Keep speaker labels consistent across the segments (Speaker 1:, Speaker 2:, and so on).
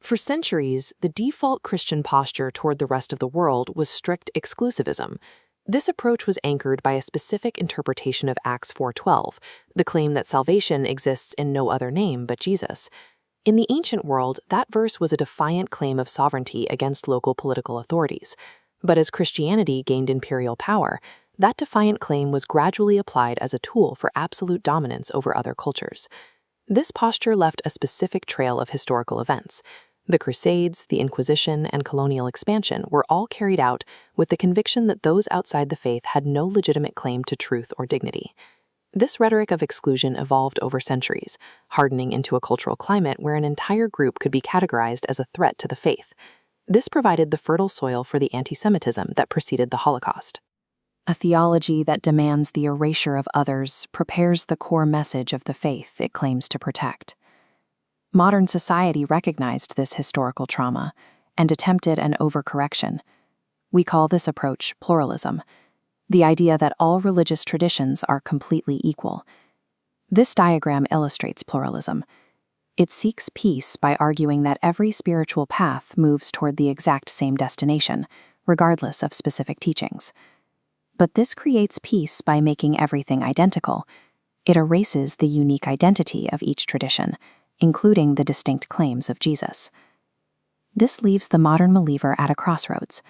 Speaker 1: For centuries, the default Christian posture toward the rest of the world was strict exclusivism. This approach was anchored by a specific interpretation of Acts 4:12, the claim that salvation exists in no other name but Jesus. In the ancient world, that verse was a defiant claim of sovereignty against local political authorities. But as Christianity gained imperial power, that defiant claim was gradually applied as a tool for absolute dominance over other cultures. This posture left a specific trail of historical events. The Crusades, the Inquisition, and colonial expansion were all carried out with the conviction that those outside the faith had no legitimate claim to truth or dignity. This rhetoric of exclusion evolved over centuries, hardening into a cultural climate where an entire group could be categorized as a threat to the faith. This provided the fertile soil for the anti-Semitism that preceded the Holocaust.
Speaker 2: A theology that demands the erasure of others prepares the core message of the faith it claims to protect. Modern society recognized this historical trauma and attempted an overcorrection. We call this approach pluralism, the idea that all religious traditions are completely equal. This diagram illustrates pluralism. It seeks peace by arguing that every spiritual path moves toward the exact same destination, regardless of specific teachings. But this creates peace by making everything identical. It erases the unique identity of each tradition, including the distinct claims of Jesus. This leaves the modern believer at a crossroads.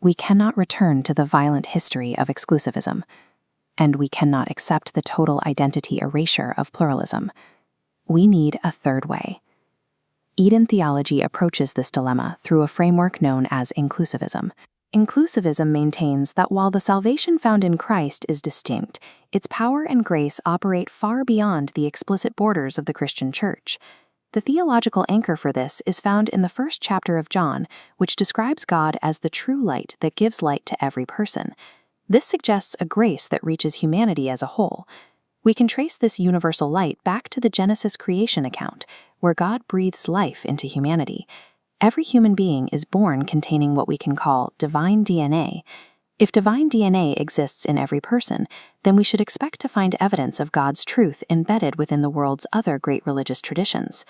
Speaker 2: We cannot return to the violent history of exclusivism, and we cannot accept the total identity erasure of pluralism. We need a third way. Eden theology approaches this dilemma through a framework known as inclusivism. Inclusivism maintains that while the salvation found in Christ is distinct, its power and grace operate far beyond the explicit borders of the Christian Church. The theological anchor for this is found in the first chapter of John, which describes God as the true light that gives light to every person. This suggests a grace that reaches humanity as a whole. We can trace this universal light back to the Genesis creation account, where God breathes life into humanity. Every human being is born containing what we can call divine DNA. If divine DNA exists in every person, then we should expect to find evidence of God's truth embedded within the world's other great religious traditions.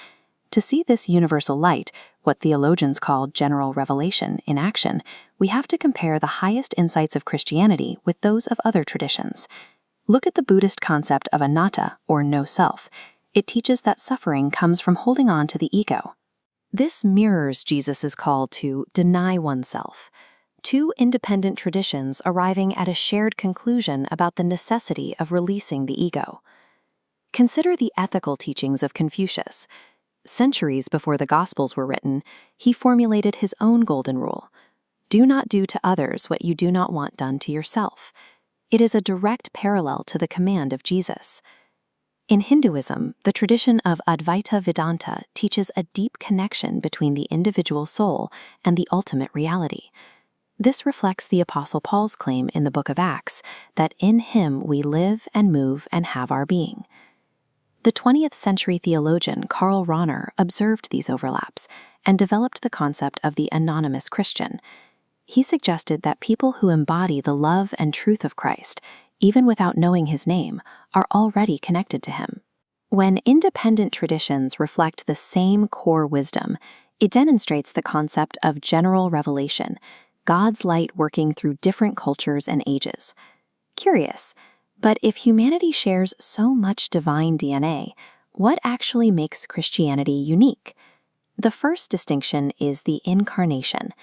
Speaker 2: To see this universal light, what theologians call general revelation, in action, we have to compare the highest insights of Christianity with those of other traditions. Look at the Buddhist concept of anatta, or no self. It teaches that suffering comes from holding on to the ego. This mirrors Jesus' call to deny oneself, two independent traditions arriving at a shared conclusion about the necessity of releasing the ego. Consider the ethical teachings of Confucius. Centuries before the Gospels were written, he formulated his own golden rule: do not do to others what you do not want done to yourself. It is a direct parallel to the command of Jesus. In Hinduism, the tradition of Advaita Vedanta teaches a deep connection between the individual soul and the ultimate reality. This reflects the Apostle Paul's claim in the book of Acts that in him we live and move and have our being. The 20th century theologian Karl Rahner observed these overlaps and developed the concept of the anonymous Christian. He suggested that people who embody the love and truth of Christ, even without knowing his name, are already connected to him. When independent traditions reflect the same core wisdom, it demonstrates the concept of general revelation, God's light working through different cultures and ages. Curious, but if humanity shares so much divine DNA, what actually makes Christianity unique? The first distinction is the incarnation.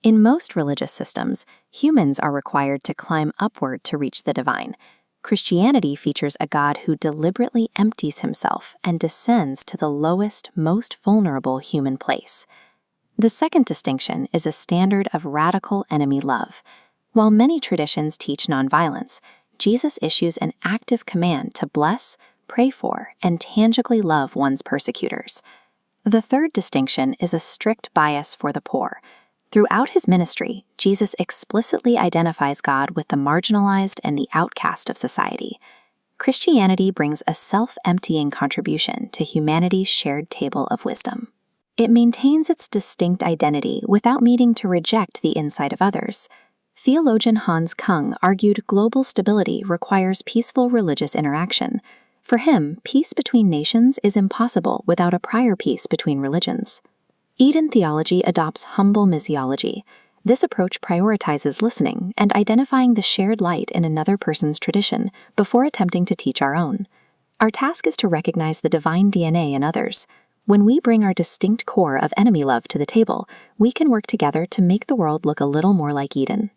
Speaker 2: In most religious systems, humans are required to climb upward to reach the divine. Christianity features a God who deliberately empties himself and descends to the lowest, most vulnerable human place. The second distinction is a standard of radical enemy love. While many traditions teach nonviolence, Jesus issues an active command to bless, pray for, and tangibly love one's persecutors. The third distinction is a strict bias for the poor. Throughout his ministry, Jesus explicitly identifies God with the marginalized and the outcast of society. Christianity brings a self-emptying contribution to humanity's shared table of wisdom. It maintains its distinct identity without needing to reject the insight of others. Theologian Hans Kung argued global stability requires peaceful religious interaction. For him, peace between nations is impossible without a prior peace between religions. Eden theology adopts humble missiology. This approach prioritizes listening and identifying the shared light in another person's tradition before attempting to teach our own. Our task is to recognize the divine DNA in others. When we bring our distinct core of enemy love to the table, we can work together to make the world look a little more like Eden.